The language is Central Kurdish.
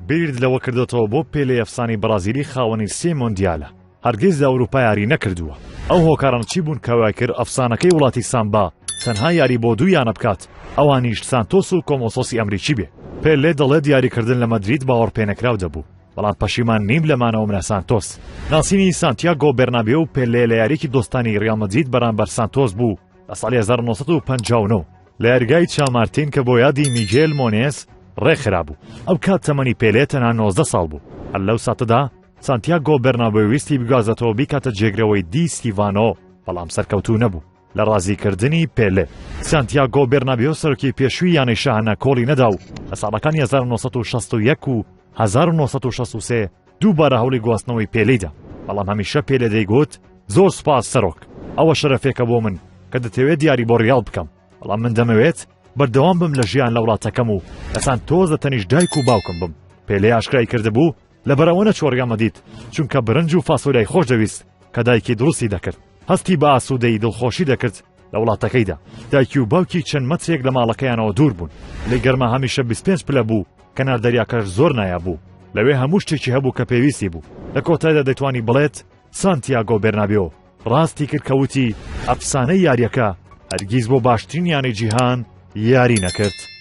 بیر لەوە کردێتەوە بۆ پێلەی ئەفسانی بەرازیلی خاوەنی 3 مۆندیالە. هەرگیز لە ئەوروپا یاری نەکردووە. ئەو هۆکاران چی بوون کەوای کرد ئەفسانەکەی وڵاتی سامبا تەنها یاری بۆ دوویانە بکات، ئەوانیش سانتۆس و کۆمۆسۆسی ئەمریکی بێ. پێلێ دەڵێت دیاریکردن لە مەدرید باوەڕ پێنەکراو دەبوو، بەڵام پەشیمان نیم لەمانەوە منە سانتۆس. ناسینی سانتیاگۆ بێرنابێ و پێلێ لە یاریکی دۆستانی ڕیال مەدرید بەرامبەر سانتۆس بوو لە ساڵی 1959 لە یاریگای چامارتین کە بۆ یادی میگێل مۆنێس ڕێکخرا بوو. ئەو کات تەمەنی پێلێ تەنها 19 ساڵ بوو. هەر لەو ساتەدا سانتیاگۆ بێرنابێ ویستی بگازێتەوە بیکاتە جێگرەوەی دی ستیڤانۆ، بەڵام سەرکەوتوو نەبوو لە ڕازیکردنی پێلێ. سانتیاگۆ بێرنابێ سەرۆکی پێشووی یانەی شاهانە کۆڵی نەدا و لە ساڵەکانی 1961 و 1963 دووبارە هەوڵی گواستنەوەی پێلەیدا، بەڵام هەمیشە پێلێ دەیگوت زۆر سوپاس سەرۆک، ئەوە شەرەفێکە بۆ من کە دەتەوێت دیاری بۆ ڕیال بکەم، بەڵام من دەمەوێت بەردەوام بم لە ژیان لە وڵاتەکەم و لە سانتۆس تەنیش دایک و باوکم بم. پێلێ ئاشکرای کردبوو لەبەرەوە نەچوە ڕیال مەدرید چونکە برنج و فاسۆلیای خۆش دەویست کە دایکی دروستی دەکرد. هەستی بە ئاسوودەی دڵخۆشی دەکرد لە وڵاتەکەیدا. دایکی و باوکی چەند مەترێک لە ماڵەکەیانەوە دوور بوون. لێ گەرما هەمیشە 25 پلە بوو، کەنار دەریاکەش زۆر نایابوو. لەوێ هەموو شتێکی هەبوو کە پێویستی بوو. لە کۆتایدا دەتوانی بڵێت سانتیاگۆ بێرنابێ ڕاستی کرد کەوتی ئەفسانەی یاریەکە هەرگیز بۆ باشترین یانەی جیهان یاری نەکرد.